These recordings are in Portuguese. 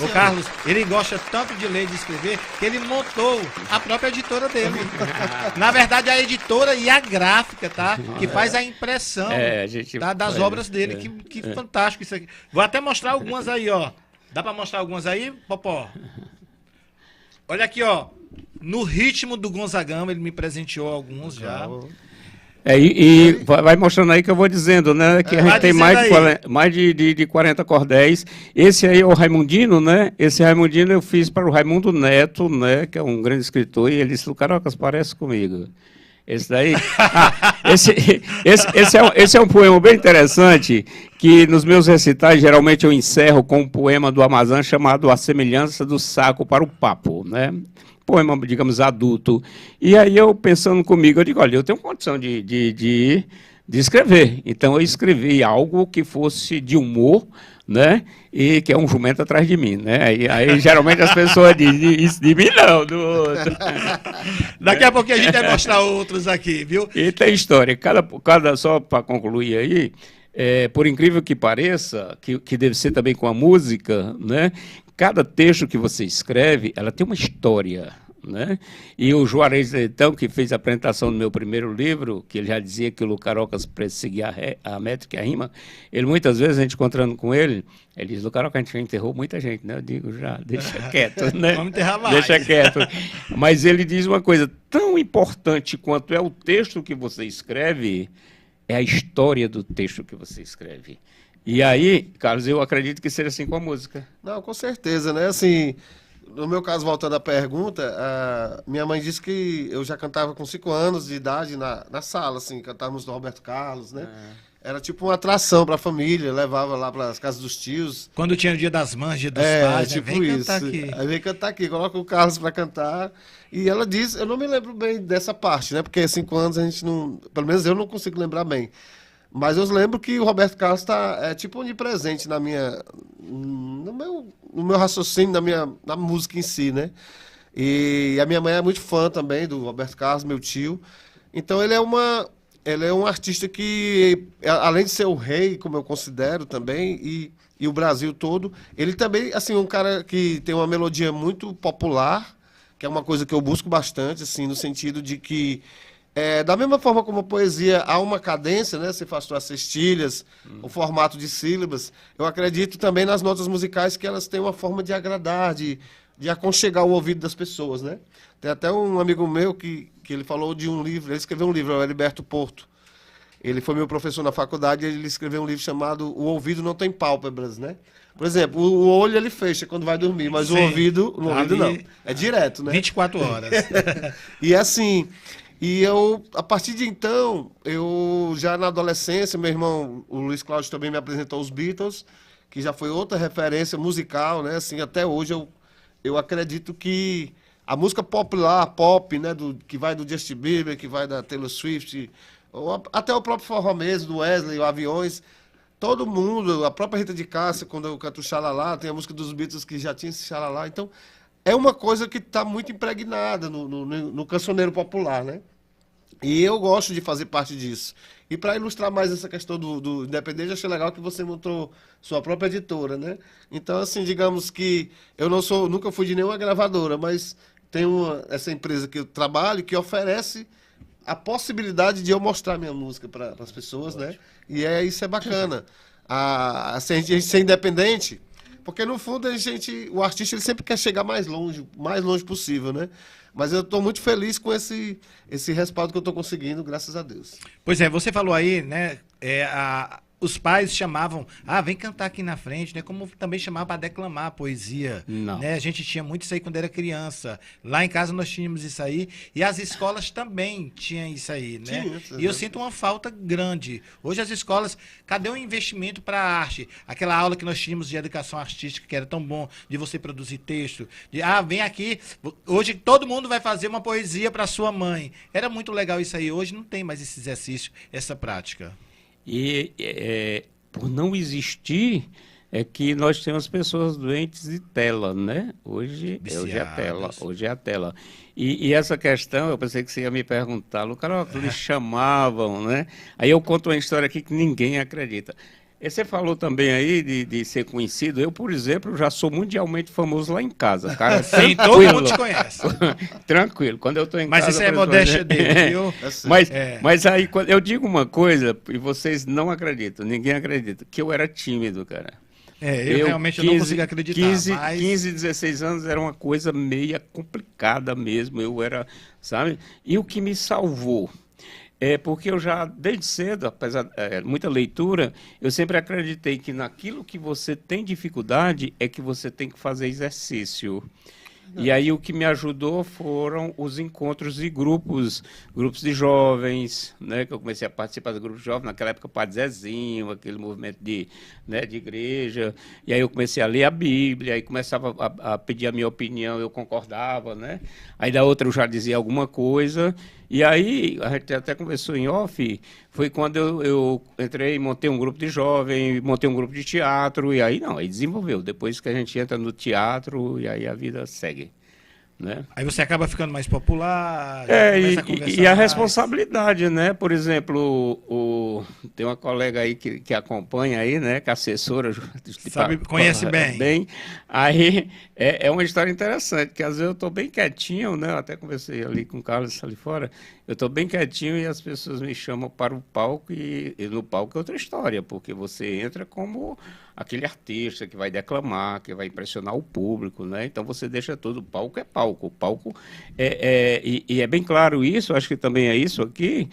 O Carlos, ele gosta tanto de ler e de escrever que ele montou a própria editora dele. Na verdade, a editora e a gráfica, tá? Que faz a impressão das obras dele. Que fantástico isso aqui. Vou até mostrar algumas aí, ó. Dá pra mostrar algumas aí, Popó? Olha aqui, ó. No ritmo do Gonzagão, ele me presenteou alguns já. E vai mostrando aí que eu vou dizendo, né? Que a gente tem mais de 40 cordéis. Esse aí é o Raimundino, né? Esse Raimundino eu fiz para o Raimundo Neto, né? Que é um grande escritor, e ele disse: Carocas, parece comigo. Esse daí. Esse é um poema bem interessante, que nos meus recitais, geralmente eu encerro com um poema do Amazon chamado A Semelhança do Saco para o Papo, né? Poema, digamos, adulto. E aí eu, pensando comigo, eu digo, olha, eu tenho condição de escrever. Então eu escrevi algo que fosse de humor, né? E que é um jumento atrás de mim, né? Aí geralmente as pessoas dizem, isso de mim não, do outro. Daqui a pouquinho a gente vai mostrar outros aqui, viu? E tem história. Só para concluir aí, por incrível que pareça, que deve ser também com a música, né? Cada texto que você escreve, ela tem uma história, né? E o Juarez, então, que fez a apresentação do meu primeiro livro, que ele já dizia que o Carocas perseguia a métrica e a rima, ele muitas vezes, a gente encontrando com ele diz, Carocas, a gente já enterrou muita gente, né? Eu digo, já, deixa quieto, né? Vamos enterrar mais. Deixa quieto. Mas ele diz uma coisa tão importante quanto é o texto que você escreve, é a história do texto que você escreve. E aí, Carlos, eu acredito que seja assim com a música. Não, com certeza, né? Assim, no meu caso, voltando à pergunta, minha mãe disse que eu já cantava com 5 anos de idade na sala, assim, cantávamos do Roberto Carlos, né? Era tipo uma atração para a família, levava lá para as casas dos tios. Quando tinha o dia das mães, dia dos pais, tipo vem isso. cantar aqui. Aí vem cantar aqui, coloca o Carlos para cantar. E ela disse, eu não me lembro bem dessa parte, né? Porque 5 anos a gente não, pelo menos eu não consigo lembrar bem. Mas eu lembro que o Roberto Carlos está tipo onipresente no meu raciocínio, na música em si, né? E a minha mãe é muito fã também do Roberto Carlos, meu tio. Então ele é um artista que, além de ser o rei, como eu considero também, e o Brasil todo, ele também, assim, um cara que tem uma melodia muito popular, que é uma coisa que eu busco bastante, assim, no sentido de que da mesma forma como a poesia há uma cadência, né? Você faz suas cestilhas, o formato de sílabas. Eu acredito também nas notas musicais que elas têm uma forma de agradar, de aconchegar o ouvido das pessoas, né? Tem até um amigo meu que ele falou de um livro, ele escreveu um livro, é o Heriberto Porto. Ele foi meu professor na faculdade e ele escreveu um livro chamado O Ouvido Não Tem Pálpebras, né? Por exemplo, o olho ele fecha quando vai dormir, mas sim, o ouvido não. É direto, né? 24 horas. E assim... E eu, a partir de então, eu já na adolescência, meu irmão, o Luiz Cláudio também me apresentou os Beatles, que já foi outra referência musical, né? Assim, até hoje eu acredito que a música popular, pop, né? Que vai do Justin Bieber, que vai da Taylor Swift, ou até o próprio forró mesmo, do Wesley, o Aviões, todo mundo, a própria Rita de Cássia, quando eu canto Xalala, tem a música dos Beatles que já tinha esse Xalala, então é uma coisa que está muito impregnada no cancioneiro popular, né? E eu gosto de fazer parte disso. E para ilustrar mais essa questão do independente, achei legal que você montou sua própria editora, né? Então, assim, digamos que eu nunca fui de nenhuma gravadora, mas tem essa empresa que eu trabalho que oferece a possibilidade de eu mostrar minha música para as pessoas, né? E isso é bacana. A gente ser independente, porque no fundo o artista ele sempre quer chegar mais longe possível, né? Mas eu estou muito feliz com esse respaldo que eu estou conseguindo, graças a Deus. Pois é, você falou aí, né? Os pais chamavam, vem cantar aqui na frente, né? Como também chamava para declamar a poesia. Não. Né? A gente tinha muito isso aí quando era criança. Lá em casa nós tínhamos isso aí. E as escolas também tinham isso aí, né? E eu sinto uma falta grande. Hoje as escolas, cadê o investimento para a arte? Aquela aula que nós tínhamos de educação artística, que era tão bom, de você produzir texto. Vem aqui, hoje todo mundo vai fazer uma poesia para sua mãe. Era muito legal isso aí. Hoje não tem mais esse exercício, essa prática. E por não existir, é que nós temos pessoas doentes de tela, né? Hoje é a tela. E essa questão, eu pensei que você ia me perguntar, Carocas, eles chamavam, né? Aí eu conto uma história aqui que ninguém acredita. E você falou também aí de ser conhecido. Eu, por exemplo, já sou mundialmente famoso lá em casa, cara. Sim, todo mundo te conhece. Tranquilo. Quando eu estou em mas casa... Mas isso é modéstia dele, viu? Mas aí, eu digo uma coisa, e vocês não acreditam, ninguém acredita, que eu era tímido, cara. Eu realmente não consigo acreditar. 15, 16 anos era uma coisa meia complicada mesmo. Eu era, sabe? E o que me salvou... porque eu já, desde cedo, apesar de muita leitura, eu sempre acreditei que naquilo que você tem dificuldade é que você tem que fazer exercício. E aí o que me ajudou foram os encontros de grupos de jovens, né, que eu comecei a participar do grupo de jovens, naquela época o Padre Zezinho, aquele movimento de igreja, e aí eu comecei a ler a Bíblia, aí começava a pedir a minha opinião, eu concordava, né? Aí da outra eu já dizia alguma coisa, e aí a gente até conversou em off, foi quando eu entrei, montei um grupo de jovens, montei um grupo de teatro, e aí desenvolveu, depois que a gente entra no teatro, e aí a vida segue. Né? Aí você acaba ficando mais popular. E a responsabilidade, né? Por exemplo, tem uma colega aí que acompanha aí, né? Que é assessora. Conhece bem. Aí é uma história interessante, que às vezes eu estou bem quietinho, né? Eu até conversei ali com o Carlos ali fora. Eu estou bem quietinho e as pessoas me chamam para o palco e no palco é outra história, porque você entra como aquele artista que vai declamar, que vai impressionar o público, né? Então você deixa tudo, o palco é palco. O palco e é bem claro isso, acho que também é isso aqui,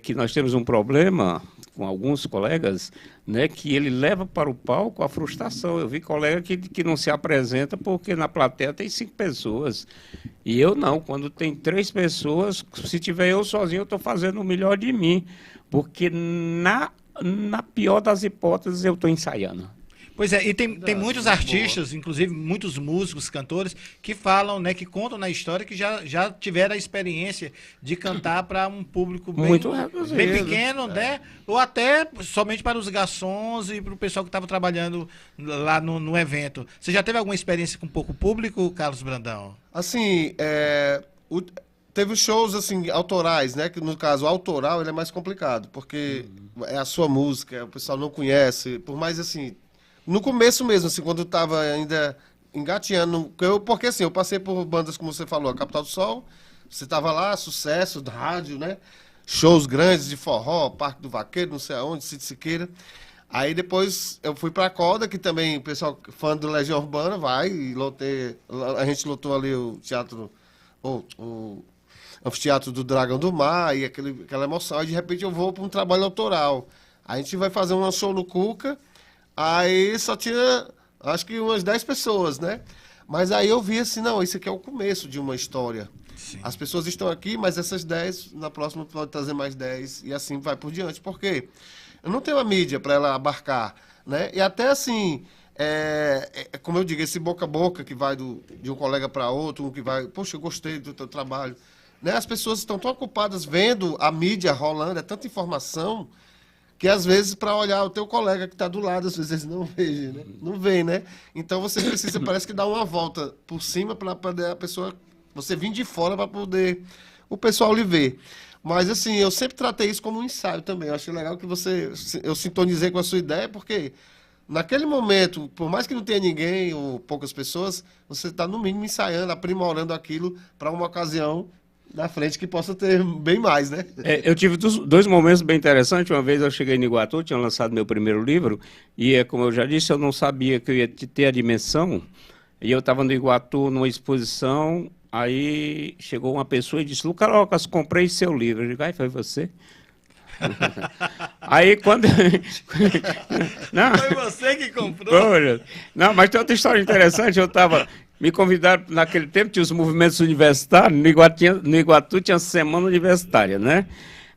que nós temos um problema com alguns colegas, né, que ele leva para o palco a frustração. Eu vi colega que não se apresenta porque na plateia tem 5 pessoas. E eu não, quando tem 3 pessoas, se tiver eu sozinho, eu estou fazendo o melhor de mim. Porque na pior das hipóteses, eu estou ensaiando. Pois é, e tem muitos artistas, inclusive muitos músicos, cantores, que falam, né, que contam na história que já tiveram a experiência de cantar para um público bem pequeno, né? Ou até somente para os garçons e para o pessoal que estava trabalhando lá no evento. Você já teve alguma experiência com pouco público, Carlos Brandão? Assim, teve shows assim, autorais, né? Que no caso, o autoral ele é mais complicado, porque é a sua música, o pessoal não conhece, por mais assim... No começo mesmo, assim, quando eu estava ainda engateando, porque assim, eu passei por bandas, como você falou, a Capital do Sol, você estava lá, sucesso, rádio, né? Shows grandes de forró, Parque do Vaqueiro, não sei aonde, Cid Siqueira. Aí depois eu fui para a Corda, que também o pessoal fã do Legião Urbana vai, e a gente lotou ali o teatro, o anfiteatro do Dragão do Mar, e aquela emoção. Aí de repente eu vou para um trabalho autoral. A gente vai fazer um show no Cuca. Aí só tinha, acho que umas 10 pessoas, né? Mas aí eu vi assim, não, isso aqui é o começo de uma história. Sim. As pessoas estão aqui, mas essas 10, na próxima pode trazer mais 10, e assim vai por diante. Por quê? Eu não tenho a mídia para ela abarcar, né? E até assim, como eu digo, esse boca a boca que vai de um colega para outro, um que vai, poxa, eu gostei do teu trabalho. Né? As pessoas estão tão ocupadas vendo a mídia rolando, é tanta informação... que às vezes para olhar o teu colega que está do lado, às vezes não vê, né? Não vê, né? Então você precisa, parece que dar uma volta por cima para poder a pessoa, você vir de fora para poder o pessoal lhe ver. Mas assim, eu sempre tratei isso como um ensaio também. Eu achei legal que eu sintonizei com a sua ideia, porque naquele momento, por mais que não tenha ninguém ou poucas pessoas, você está no mínimo ensaiando, aprimorando aquilo para uma ocasião na frente que possa ter bem mais, né? Eu tive 2 momentos bem interessantes. Uma vez eu cheguei em Iguatu, tinha lançado meu primeiro livro, e como eu já disse, eu não sabia que eu ia ter a dimensão, e eu estava no Iguatu numa exposição, aí chegou uma pessoa e disse, Lucas, comprei seu livro. Eu digo, foi você? Aí quando... Não. Foi você que comprou? Não, mas tem outra história interessante, eu estava... Me convidaram, naquele tempo tinha os movimentos universitários, no Iguatu tinha semana universitária, né?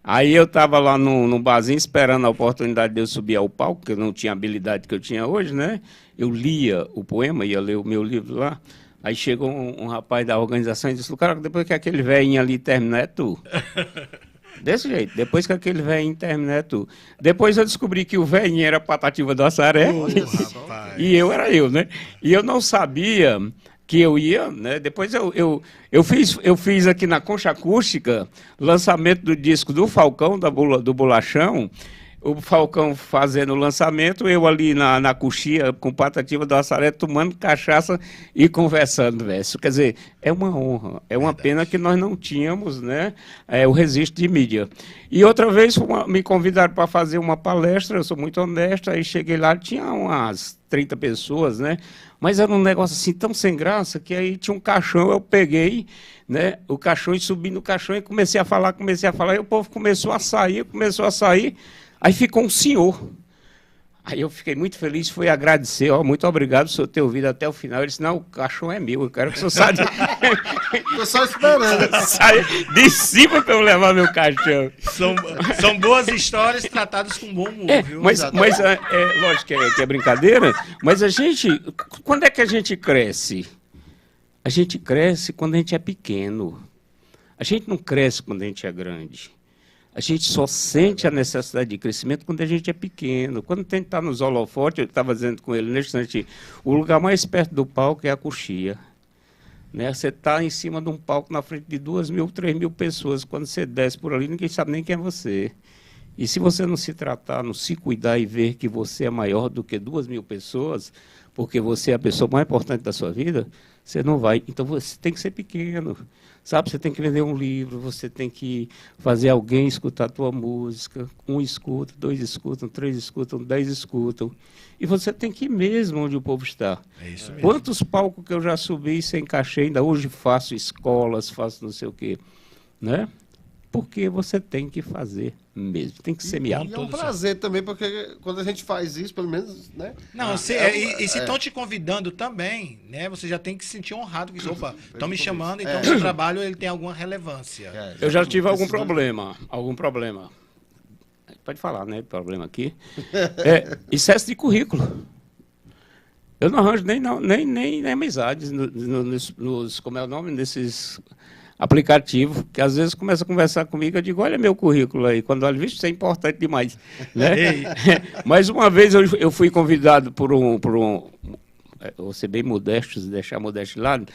Aí eu estava lá no barzinho esperando a oportunidade de eu subir ao palco, porque eu não tinha a habilidade que eu tinha hoje, né? Eu lia o poema, ia ler o meu livro lá. Aí chegou um rapaz da organização e disse, cara, depois que aquele velhinho ali terminar, é tu. Desse jeito, depois que aquele velhinho terminar, é tu. Depois eu descobri que o velhinho era Patativa do Assaré, e eu era eu, né? E eu não sabia... que eu ia, né? Depois eu fiz aqui na Concha Acústica lançamento do disco do Falcão, do Bolachão, o Falcão fazendo o lançamento, eu ali na coxia, com Patativa do Assaré, tomando cachaça e conversando, velho. Quer dizer, é uma honra, é uma pena que nós não tínhamos, né, o registro de mídia. E outra vez me convidaram para fazer uma palestra, eu sou muito honesto, aí cheguei lá, tinha umas 30 pessoas, né, mas era um negócio assim tão sem graça, que aí tinha um caixão, eu peguei, né, o caixão e subi no caixão e comecei a falar, e o povo começou a sair, aí ficou um senhor. Aí eu fiquei muito feliz, fui agradecer, ó, muito obrigado por o senhor ter ouvido até o final. Ele disse, não, o caixão é meu, eu quero que o senhor saia Tô só esperando. saia de cima para eu levar meu caixão. São boas histórias tratadas com bom humor, viu? Mas lógico que é brincadeira, mas a gente, quando é que a gente cresce? A gente cresce quando a gente é pequeno. A gente não cresce quando a gente é grande. A gente só sente a necessidade de crescimento quando a gente é pequeno. Quando tem que estar nos holofotes, eu estava dizendo com ele nesse instante, o lugar mais perto do palco é a coxia. Né? Você está em cima de um palco na frente de 2.000, 3.000 pessoas. Quando você desce por ali, ninguém sabe nem quem é você. E se você não se tratar, não se cuidar e ver que você é maior do que 2.000 pessoas, porque você é a pessoa mais importante da sua vida, você não vai. Então você tem que ser pequeno. Sabe, você tem que vender um livro, você tem que fazer alguém escutar a tua música. 1 escuta, 2 escutam, 3 escutam, 10 escutam. E você tem que ir mesmo onde o povo está. É isso mesmo. Quantos palcos que eu já subi sem cachê, ainda hoje faço escolas, faço não sei o quê. Né? Porque você tem que fazer mesmo, tem que semear. E é um prazer também, porque quando a gente faz isso, pelo menos, né? Não, se estão te convidando também, né? Você já tem que se sentir honrado, que opa, estão me chamando, então o seu trabalho ele tem alguma relevância. Eu já tive algum problema. Pode falar, né? Problema aqui. Excesso de currículo. Eu não arranjo nem amizades nos como é o nome desses aplicativo, que às vezes começa a conversar comigo, eu digo, olha meu currículo aí, quando olha, visto, isso é importante demais. Né? Mas uma vez eu fui convidado por um vou ser bem modesto, deixar modesto de lado,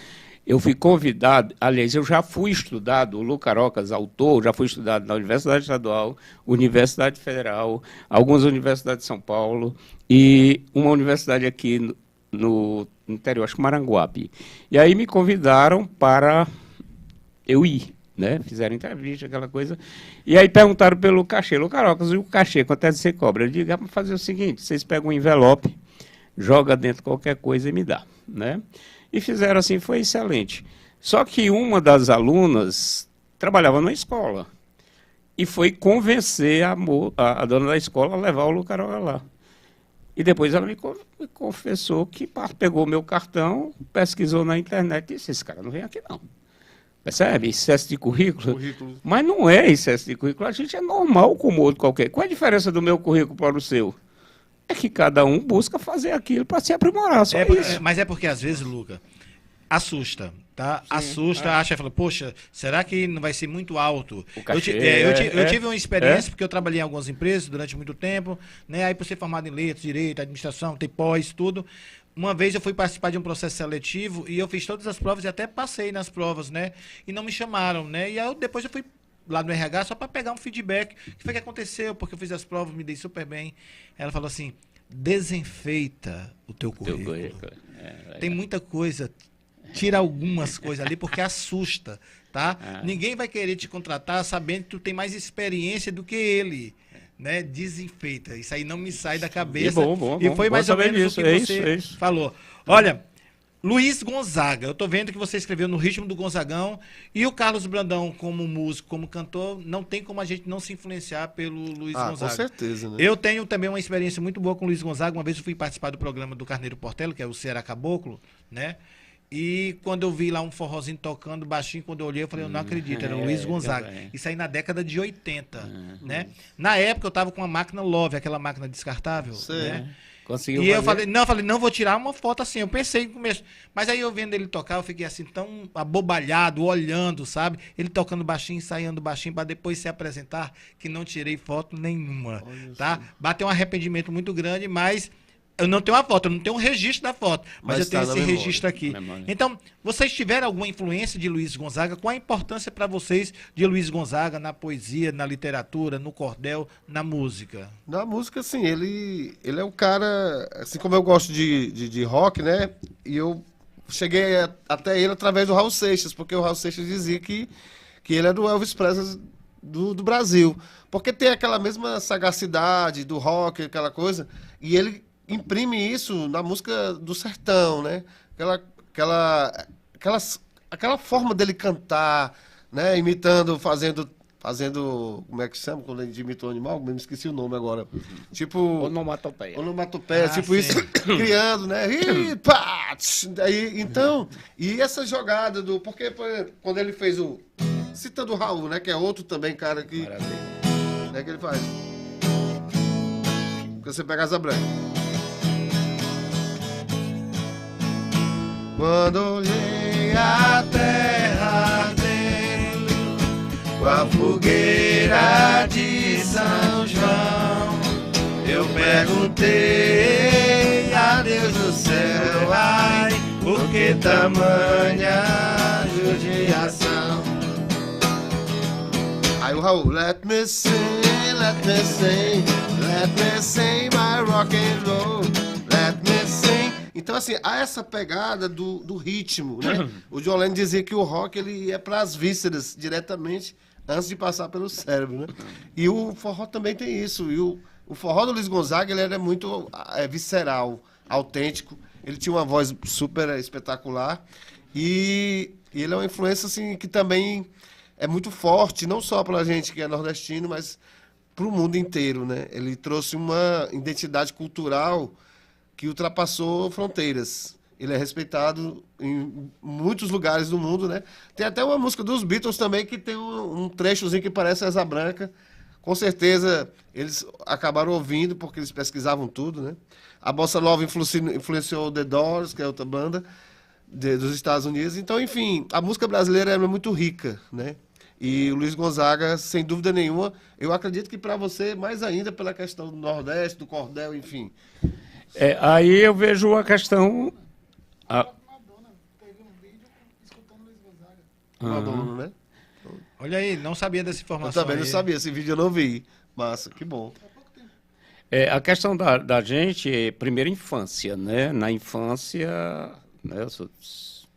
eu fui convidado, aliás, eu já fui estudado, o Lu Carocas, autor, já fui estudado na Universidade Estadual, Universidade Federal, algumas universidades de São Paulo e uma universidade aqui no interior, acho que Maranguape. E aí me convidaram para eu ir, né? Fizeram entrevista, aquela coisa. E aí perguntaram pelo cachê. Lu Carocas, e o cachê, quanto é que você cobra? Eu digo, vamos fazer o seguinte, vocês pegam um envelope, joga dentro qualquer coisa e me dá, né? E fizeram assim, foi excelente. Só que uma das alunas trabalhava numa escola e foi convencer a dona da escola a levar o Lu Carocas lá. E depois ela me confessou que pegou meu cartão, pesquisou na internet e disse, esse cara não vem aqui não. Percebe? Excesso de currículo. Mas não é excesso de currículo. A gente é normal como outro qualquer. Qual é a diferença do meu currículo para o seu? É que cada um busca fazer aquilo para se aprimorar. Só isso. Mas é porque, às vezes, Luca, assusta. Tá? Sim, assusta, acha, fala, poxa, será que não vai ser muito alto? Eu tive uma experiência, porque eu trabalhei em algumas empresas durante muito tempo, né? Aí por ser formado em letras, direito, administração, tem pós, tudo. Uma vez eu fui participar de um processo seletivo e eu fiz todas as provas e até passei nas provas, né? E não me chamaram, né? E aí depois eu fui lá no RH só para pegar um feedback. O que foi que aconteceu? Porque eu fiz as provas, me dei super bem. Ela falou assim, desenfeita o teu currículo. Tem muita coisa, tira algumas coisas ali porque assusta, tá? Ninguém vai querer te contratar sabendo que tu tem mais experiência do que ele. Né, desenfeita, isso aí não me sai da cabeça. E foi mais ou menos isso, o que você falou. Olha, Luiz Gonzaga, eu tô vendo que você escreveu No Ritmo do Gonzagão, e o Carlos Brandão como músico, como cantor, não tem como a gente não se influenciar pelo Luiz Gonzaga. Com certeza, né? Eu tenho também uma experiência muito boa com o Luiz Gonzaga. Uma vez eu fui participar do programa do Carneiro Portelo, que é o Ceará Caboclo, né? E quando eu vi lá um forrozinho tocando baixinho, quando eu olhei, eu falei, eu não acredito, era o Luiz Gonzaga. Isso aí na década de 80, né? Na época eu tava com uma máquina Love, aquela máquina descartável, né? Conseguiu e fazer? eu falei, não, vou tirar uma foto assim. Eu pensei no começo, mas aí eu vendo ele tocar, eu fiquei assim tão abobalhado, olhando, sabe? Ele tocando baixinho, ensaiando baixinho, para depois se apresentar, que não tirei foto nenhuma, tá? Bateu um arrependimento muito grande, mas Eu não tenho a foto, eu não tenho um registro da foto, mas eu tenho tá na esse memória. registro aqui. Memória. Então, vocês tiveram alguma influência de Luiz Gonzaga? Qual a importância para vocês de Luiz Gonzaga na poesia, na literatura, no cordel, na música? Na música, assim, ele é o cara, assim como eu gosto de rock, né? E eu cheguei até ele através do Raul Seixas, porque o Raul Seixas dizia que ele era o Elvis Presley do Brasil. Porque tem aquela mesma sagacidade do rock, aquela coisa, e ele imprime isso na música do sertão, né? Aquela forma dele cantar, né? Imitando, fazendo, como é que chama quando ele imita o animal? Eu me esqueci o nome agora. Tipo... Onomatopeia. Onomatopeia, tipo sim. isso, criando, né? E pá, daí, então, e essa jogada do... Porque, por exemplo, quando ele fez o... Citando o Raul, né? Que é outro também, cara, que... Maravilha. Né, que ele faz? Quando você pega Asa Branca. Quando olhei a terra ardendo com a fogueira de São João, eu perguntei a Deus do céu, ai, por que tamanha judiação? Aí o Raul, let me sing my rock and roll, let me sing. Então, assim, há essa pegada do ritmo, né? O John Lennon dizia que o rock ele ia para as vísceras diretamente antes de passar pelo cérebro, né? E o forró também tem isso. E o forró do Luiz Gonzaga ele era muito visceral, autêntico. Ele tinha uma voz super espetacular e ele é uma influência assim que também é muito forte, não só para a gente que é nordestino, mas para o mundo inteiro, né? Ele trouxe uma identidade cultural que ultrapassou fronteiras. Ele é respeitado em muitos lugares do mundo, né? Tem até uma música dos Beatles também que tem um trechozinho que parece Asa Branca. Com certeza eles acabaram ouvindo porque eles pesquisavam tudo, né? A Bossa Nova influenciou The Doors, que é outra banda dos Estados Unidos. Então, enfim, a música brasileira é muito rica, né? E o Luiz Gonzaga, sem dúvida nenhuma, eu acredito que para você, mais ainda pela questão do Nordeste, do cordel, enfim. Aí eu vejo a questão... Madonna teve um vídeo escutando Luiz Gonzaga. Madonna, né? Olha aí, não sabia dessa Eu informação. também não aí. sabia, esse vídeo eu não vi. Massa, que bom. A questão da gente é primeira infância, né? Na infância, né? Eu sou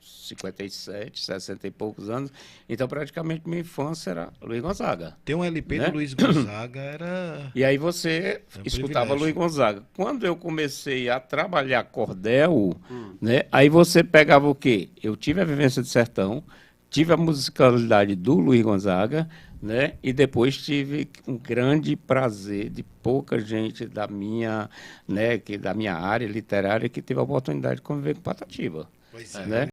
57, 60 e poucos anos, então praticamente minha infância era Luiz Gonzaga. Tem um LP né? do Luiz Gonzaga, era... E aí você um escutava privilégio. Luiz Gonzaga. Quando eu comecei a trabalhar cordel, né? Aí você pegava o quê? Eu tive a vivência de sertão, tive a musicalidade do Luiz Gonzaga, né? E depois tive um grande prazer de pouca gente da minha, né? Da minha área literária que teve a oportunidade de conviver com Patativa. Pois é. Né?